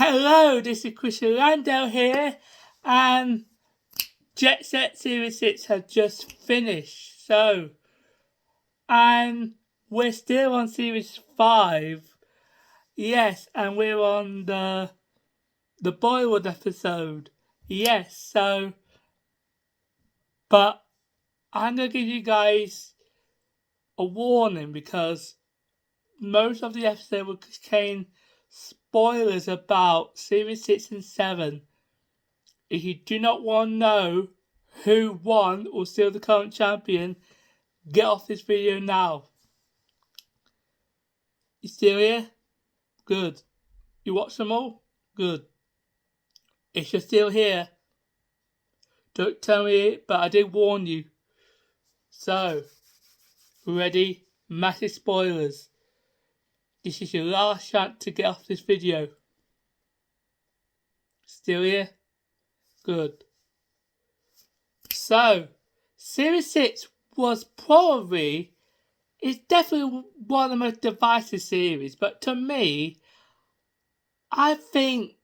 Hello, this is Chris Orlando here, and Jetset Series 6 has just finished, and we're still on Series 5, yes, and we're on the Bollywood episode, yes, but I'm going to give you guys a warning because most of the episode will contain spoilers about Series 6 and 7. If you do not want to know who won or still the current champion, get off this video now. You still here? Good. You watch them all? Good. If you're still here, don't tell me it, but I did warn you. So, ready? Massive spoilers. This is your last chance to get off this video. Still here? Good. So, Series 6 was probably, it's definitely one of the most divisive series, but to me, I don't think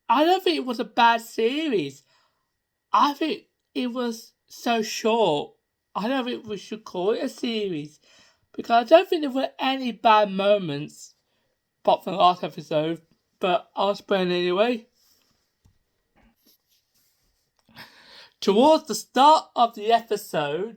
it was a bad series. I think it was so short. I don't think we should call it a series, because I don't think there were any bad moments, apart from the last episode, but I'll explain anyway. Towards the start of the episode,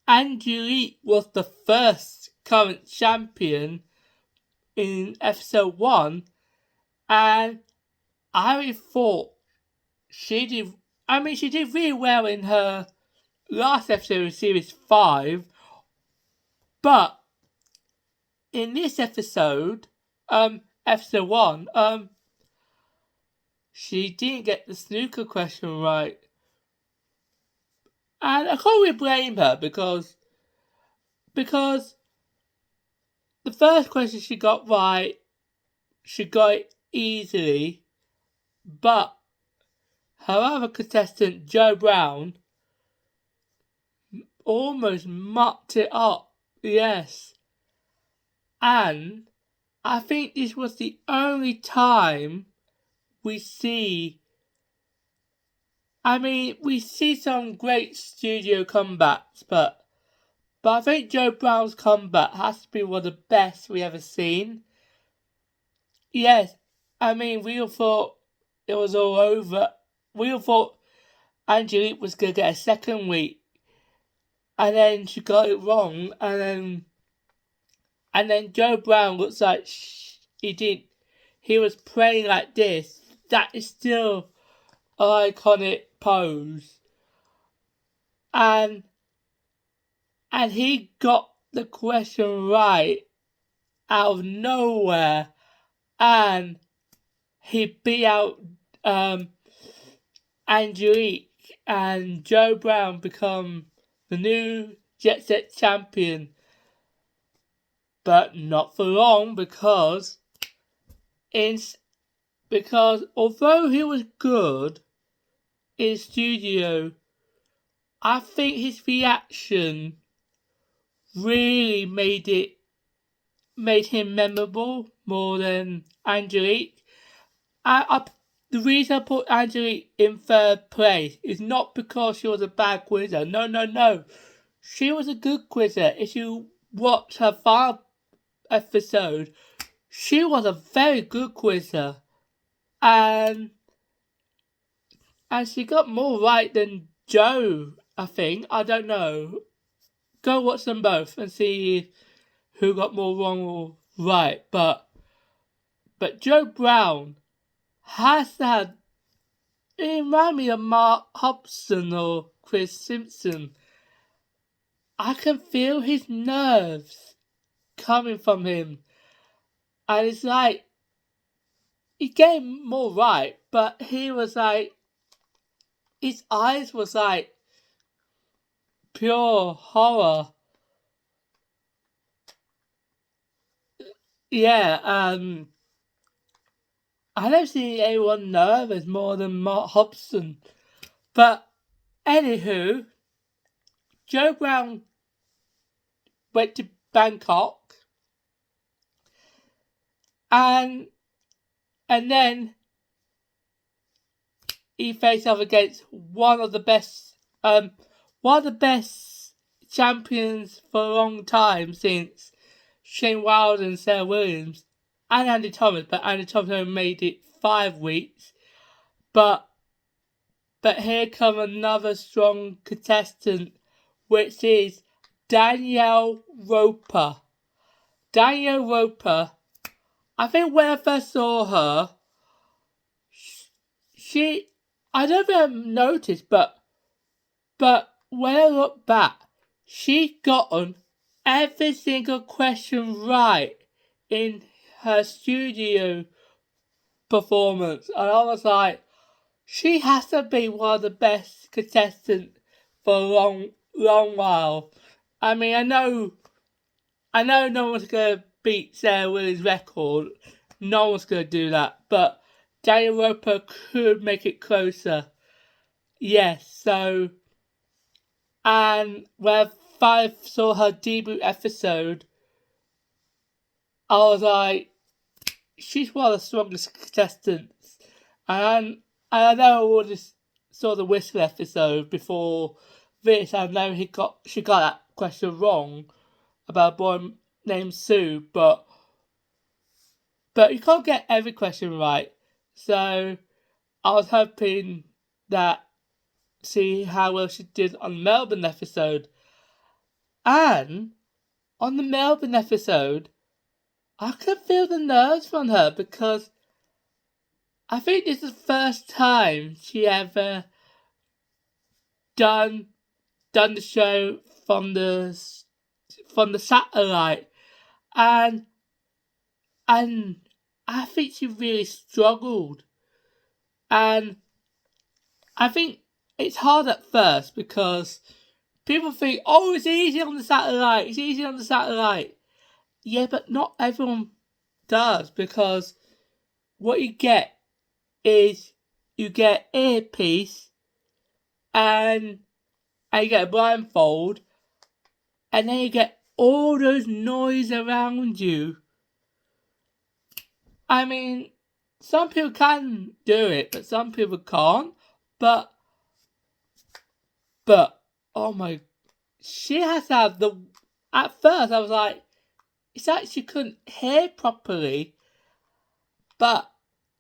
Angelique was the first current champion in episode 1, and I really thought she did really well in her last episode of Series 5, but in this episode, episode 1, she didn't get the snooker question right. And I can't really blame her because the first question she got right, she got it easily, but her other contestant, Joe Brown, almost mucked it up, yes. And I think this was the only time we see some great studio comebacks, but I think Joe Brown's comeback has to be one of the best we ever seen. Yes, we all thought it was all over. We all thought Angelique was going to get a second week, and then she got it wrong, and then Joe Brown looks like he was praying like this. That is still an iconic pose. And he got the question right out of nowhere, and he beat out Angelique, and Joe Brown become the new Jetset champion. But not for long, because although he was good in studio, I think his reaction really made him memorable more than Angelique. The reason I put Angelique in third place is not because she was a bad quizzer. No. She was a good quizzer. If you watch her final episode, she was a very good quizzer. And she got more right than Joe, I think. I don't know. Go watch them both and see who got more wrong or right. But Joe Brown has that. It reminds me of Mark Hobson or Chris Simpson. I can feel his nerves coming from him. And it's like, he gave more right, but he was like, his eyes was like pure horror. Yeah, I don't see anyone nervous more than Mark Hobson. But anywho, Joe Brown went to Bangkok, and And then he faced off against one of the best champions for a long time since Shane Wilder and Sarah Williams and Andy Thomas, but Andy Thomas only made it 5 weeks. But here comes another strong contestant, which is Danielle Roper. Danielle Roper, I think when I first saw her, I don't think I noticed, but when I look back, she gotten every single question right in her studio performance, and I was like, she has to be one of the best contestants for a long while. I mean, I know no one's gonna beat Sarah Williams' record. No one's gonna do that, but Danielle Roper could make it closer. Yes, so, and when I saw her debut episode, I was like, she's one of the strongest contestants. And I know I already saw the Whistle episode before this. I know she got that question wrong about a boy named Sue, but you can't get every question right. So I was hoping that see how well she did on the Melbourne episode. And on the Melbourne episode, I could feel the nerves from her because I think this is the first time she ever done the show from the satellite, and I think she really struggled, and I think it's hard at first because people think, oh, it's easy on the satellite, Yeah, but not everyone does, because what you get is you get earpiece and you get a blindfold, and then you get all those noise around you. I mean, some people can do it, but some people can't. But oh my, she has to have the. At first, I was like, it's like she couldn't hear properly. But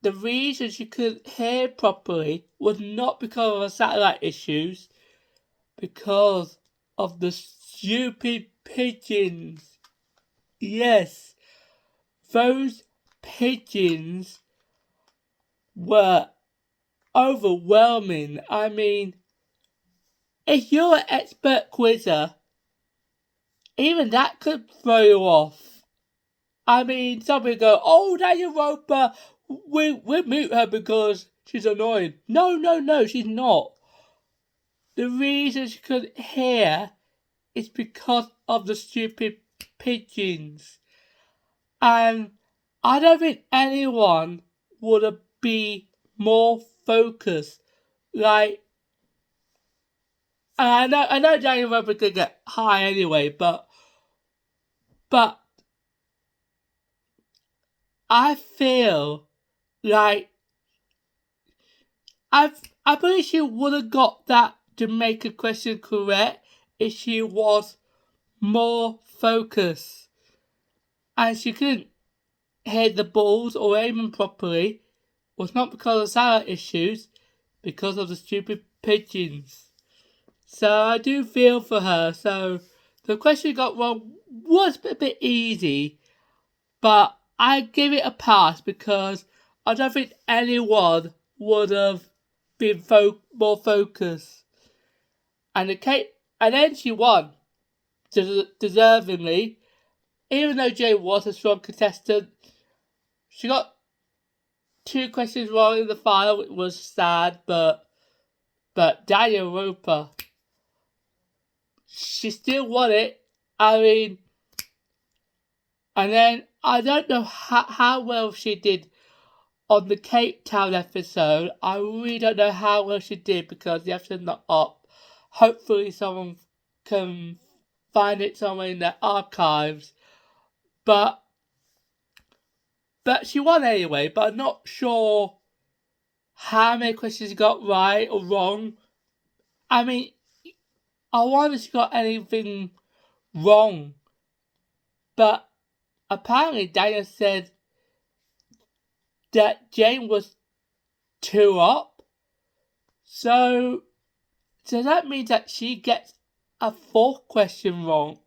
the reason she couldn't hear properly was not because of her satellite issues, because of the stupid pigeons. Yes, those pigeons were overwhelming. I mean, if you're an expert quizzer, even that could throw you off. I mean, some people go, oh, Danielle Roper, we'll mute her because she's annoying. No, she's not. The reason she couldn't hear is because of the stupid pigeons. And I don't think anyone would be more focused. Like, I know Danielle Roper could get high anyway, but I feel like I believe she would have got that Jamaica question correct if she was more focused. And she couldn't hit the balls or aim them properly. Was not because of salad issues, because of the stupid pigeons. So I do feel for her. So the question you got wrong was a bit easy, but I give it a pass because I don't think anyone would have been more focused. And then she won deservingly, even though Jay was a strong contestant. She got 2 questions wrong in the final, which was sad, but Danielle Roper, she still won it. I mean, and then I don't know how well she did on the Cape Town episode. I really don't know how well she did because the episode's not up. Hopefully someone can find it somewhere in their archives. But But she won anyway, but I'm not sure how many questions she got right or wrong. I mean, I wonder if she got anything wrong. But apparently Daniel said that Jane was 2 up. So that means that she gets a third question wrong.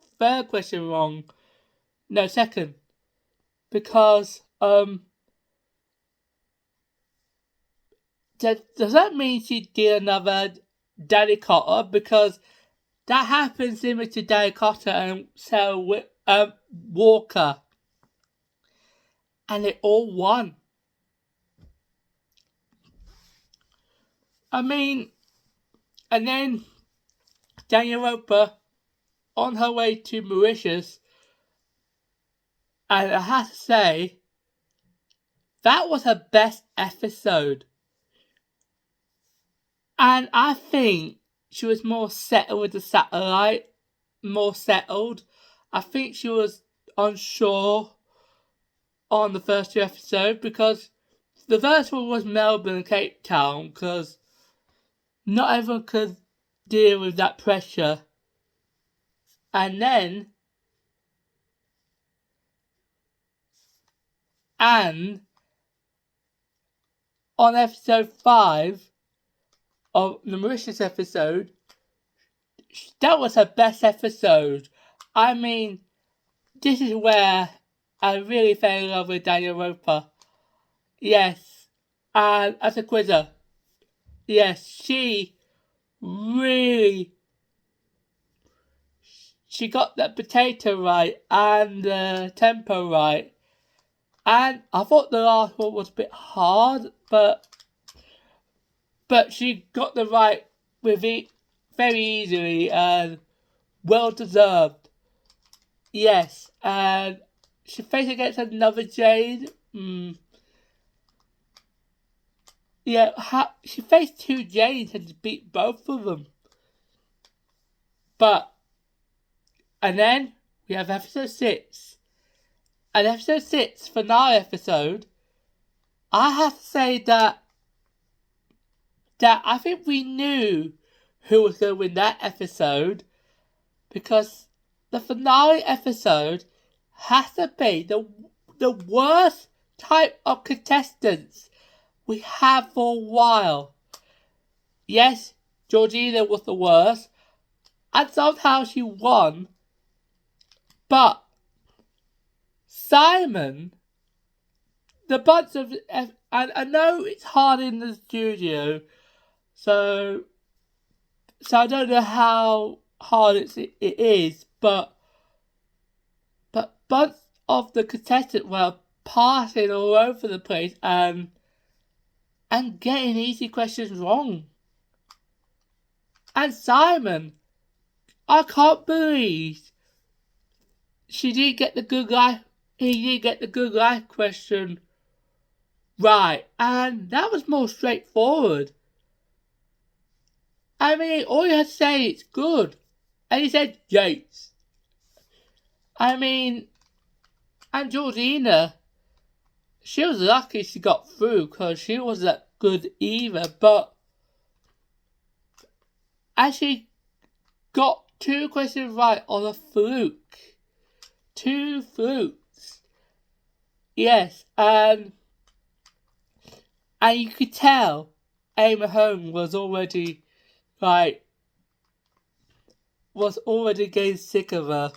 No, second. Because, does that mean she did another Danny Cotter? Because that happens similar to Danny Cotter and Sarah Walker. And they all won. I mean, and then Danielle Roper on her way to Mauritius, and I have to say, that was her best episode. And I think she was more settled with the satellite, more settled. I think she was unsure on the first 2 episodes because the first one was Melbourne and Cape Town because not everyone could deal with that pressure. And then, on episode 5 of the Mauritius episode, that was her best episode. I mean, this is where I really fell in love with Danielle Roper. Yes, and as a quizzer, yes, she got the potato right and the tempo right. And I thought the last one was a bit hard, but she got the right with it very easily and well deserved. Yes, and she faced against another Jade. Yeah, she faced 2 Jades and beat both of them. And then we have episode 6. And episode 6, finale episode, I have to say that I think we knew who was going to win that episode because the finale episode has to be the worst type of contestants we have for a while. Yes, Georgina was the worst, and somehow she won. But Simon, the bunch of, and I know it's hard in the studio, so I don't know how hard it is, but bunch of the contestants were passing all over the place and getting easy questions wrong. And Simon, I can't believe he didn't get the good life question right, and that was more straightforward. I mean, all you had to say is good, and he said Yates. I mean, and Georgina, she was lucky she got through because she wasn't that good either, but she got 2 questions right on a fluke. 2 flukes. Yes, and you could tell Emma Holmes was already getting sick of her.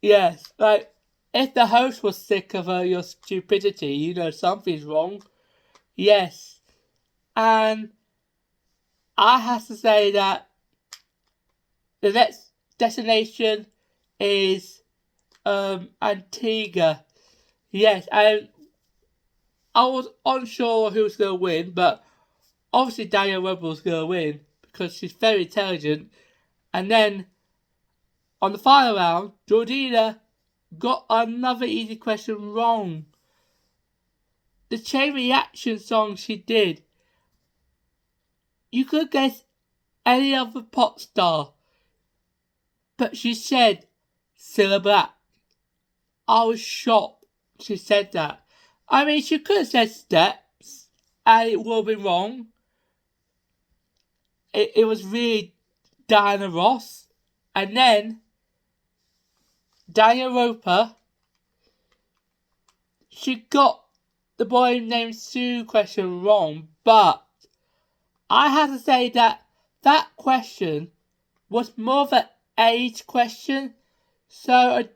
Yes, if the host was sick of your stupidity, something's wrong. Yes, and I have to say that the next destination is Antigua. Yes, and I was unsure who was going to win, but obviously Danielle Roper was going to win because she's very intelligent. And then on the final round, Georgina got another easy question wrong. The chain reaction song she did, you could guess any other pop star, but she said Cilla Black. I was shocked. she said that. I mean, she could have said steps, and it would have been wrong. It was really Diana Ross. And then Danielle Roper, she got the boy named Sue question wrong, but I have to say that question was more of an age question. So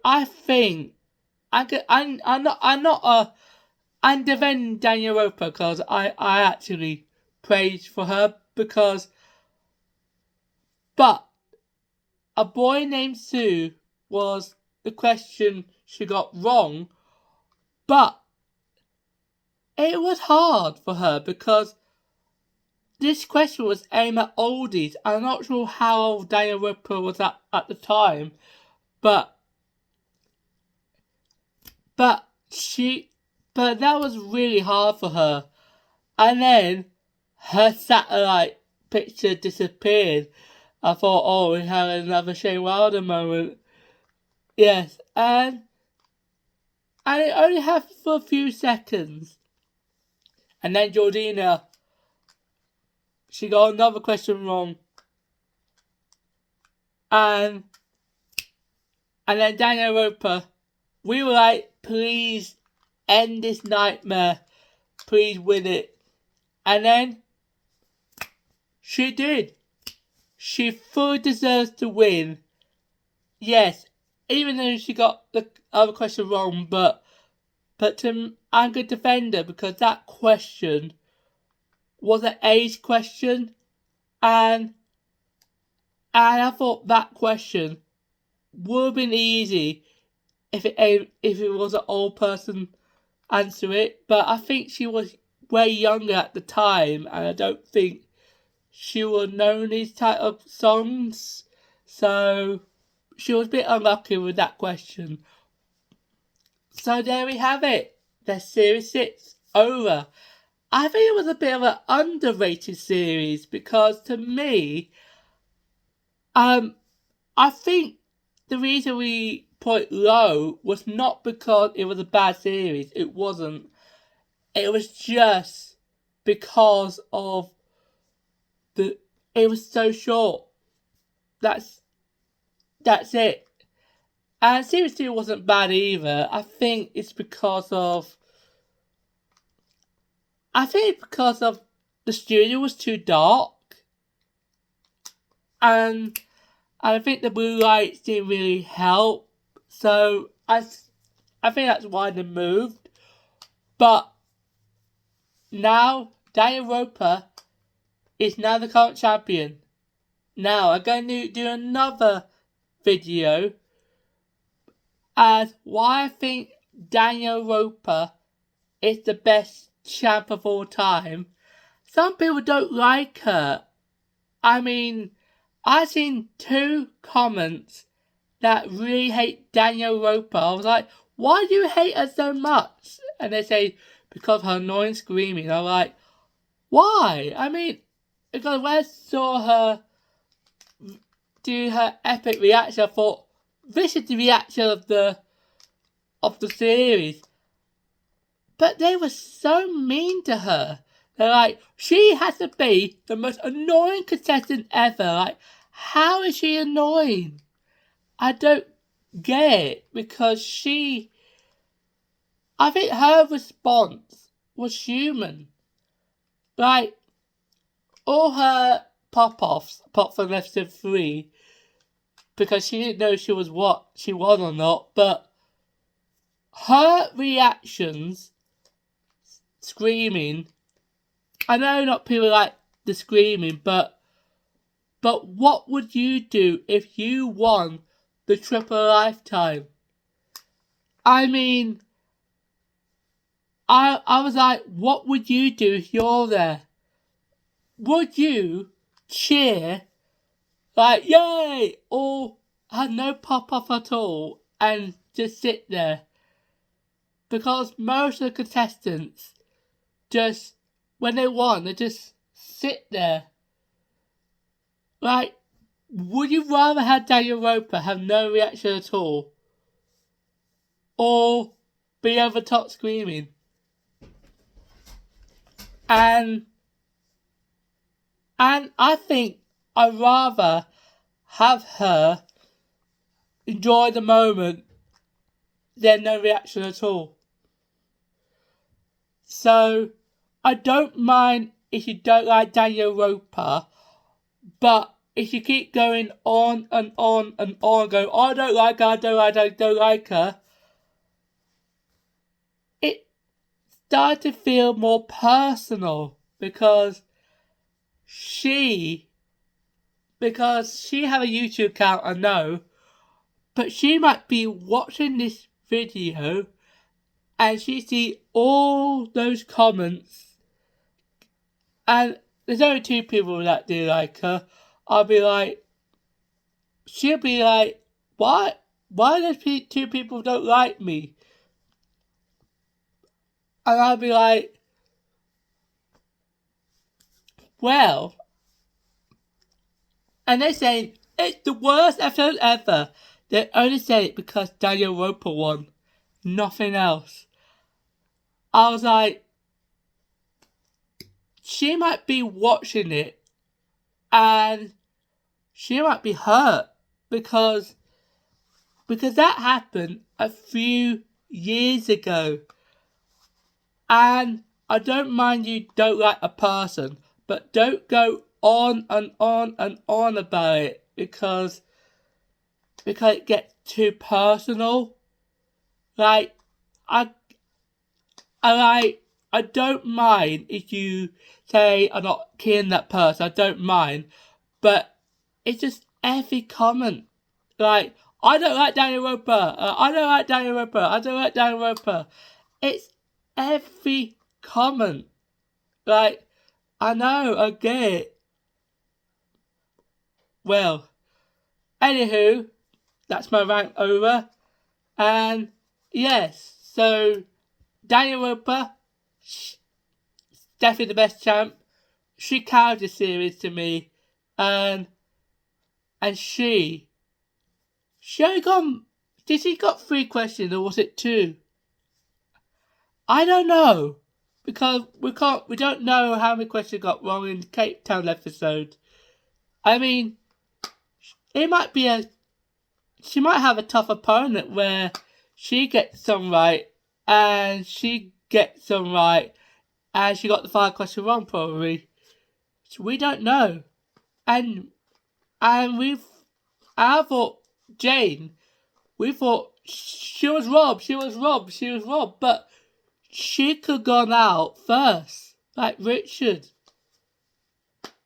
I think I'm defending Danielle Roper because I actually praise for her but a boy named Sue was the question she got wrong, but it was hard for her because this question was aimed at oldies. I'm not sure how old Danielle Roper was at the time, but that was really hard for her. And then her satellite picture disappeared. I thought, oh, we have another Shane Wilder moment. Yes, and it only happened for a few seconds. And then Jordina, she got another question wrong. And then Danielle Roper, we were like, please end this nightmare. Please win it. And then she did. She fully deserves to win. Yes, even though she got the other question wrong, but I'm going to defend her because that question was an age question, and I thought that question would have been easy if it was an old person answer it, but I think she was way younger at the time, and I don't think she would have known these type of songs, so she was a bit unlucky with that question. So there we have it. The Series 6 over. I think it was a bit of an underrated series because to me, I think the reason we put it low was not because it was a bad series. It wasn't. It was just because of it was so short. That's it. And Series 2 wasn't bad either. I think it's because of the studio was too dark. And I think the blue lights didn't really help. So I think that's why they moved. But now Danielle Roper is now the current champion. Now I'm going to do another video as why I think Danielle Roper is the best champ of all time. Some people don't like her. I mean, I've seen 2 comments that really hate Danielle Roper. I was like, why do you hate her so much? And they say, because of her annoying screaming. I'm like, why? I mean, because when I saw her do her epic reaction, I thought, this is the reaction of the series. But they were so mean to her. They're like, she has to be the most annoying contestant ever. Like, how is she annoying? I don't get it because I think her response was human. Like, all her pop-offs, apart from episode 3, because she didn't know she was what she was or not, but her reactions, screaming, I know not people like the screaming, but what would you do if you won the Triple Lifetime? I mean, I was like, what would you do if you're there? Would you cheer like, yay, or have no pop-off at all and just sit there? Because most of the contestants just, when they won, they just sit there. Like, would you rather have Danielle Roper have no reaction at all? or be over top screaming. And I think I'd rather have her enjoy the moment than no reaction at all. So I don't mind if you don't like Danielle Roper, but if you keep going on and on and on, go, I don't like her, I don't like her, it started to feel more personal because she have a YouTube account, I know, but she might be watching this video and she see all those comments, and there's only 2 people that do like her. She'll be like, why those 2 people don't like me? And I'll be like, well, and they're saying it's the worst episode ever. They only say it because Danielle Roper won, nothing else. I was like, she might be watching it and she might be hurt because that happened a few years ago. And I don't mind you don't like a person, but don't go on and on and on about it because it gets too personal. Like, I don't mind if you say I'm not killing that person, I don't mind, but it's just every comment. Like, I don't like Danielle Roper, I don't like Danielle Roper, I don't like Danielle Roper. It's every comment. Like, I know, I get it. Well, anywho, that's my rant over. And yes, so Danielle Roper, definitely the best champ. She carried the series to me, and she only did she got 3 questions or was it 2? I don't know, because we don't know how many questions got wrong in the Cape Town episode. I mean, it might be she might have a tough opponent where she gets some right and she gets some right and she got the 5 questions wrong probably. So we don't know. And I thought Jane, we thought she was robbed, but she could have gone out first, like Richard.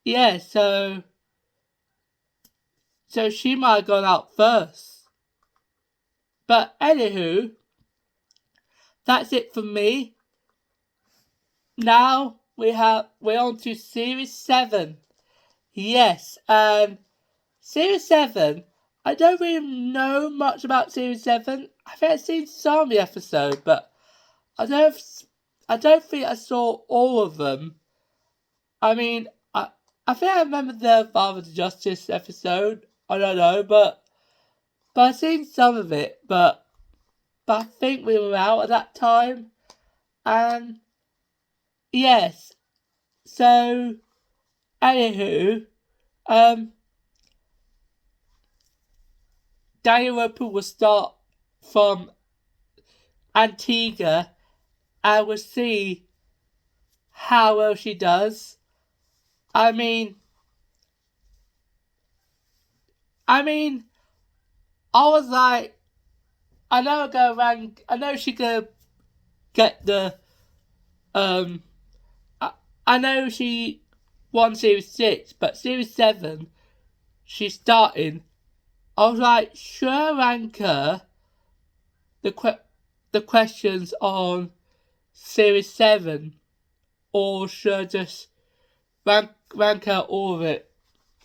Yeah, so she might have gone out first. But anywho, that's it for me. Now we're on to Series 7. Yes, Series 7, I don't really know much about Series 7. I think I've seen some of the episode, but I don't think I saw all of them. I mean, I think I remember the Father of Justice episode. I don't know, but I've seen some of it, but I think we were out at that time. And yes, so anywho, Danielle Roper will start from Antigua and we'll see how well she does. I mean, I was like, I know she gonna get the, I know she won Series 6, but Series 7, she's starting. I was like, should I rank her the questions on Series 7, or should I just rank her all of it?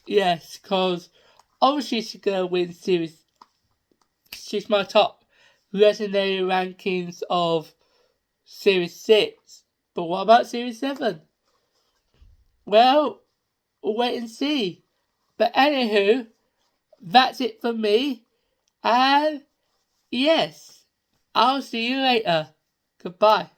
Yes, because obviously she's gonna win Series. She's my top legendary rankings of Series 6. But what about Series 7? Well, we'll wait and see. But anywho, that's it for me. And yes, I'll see you later. Goodbye.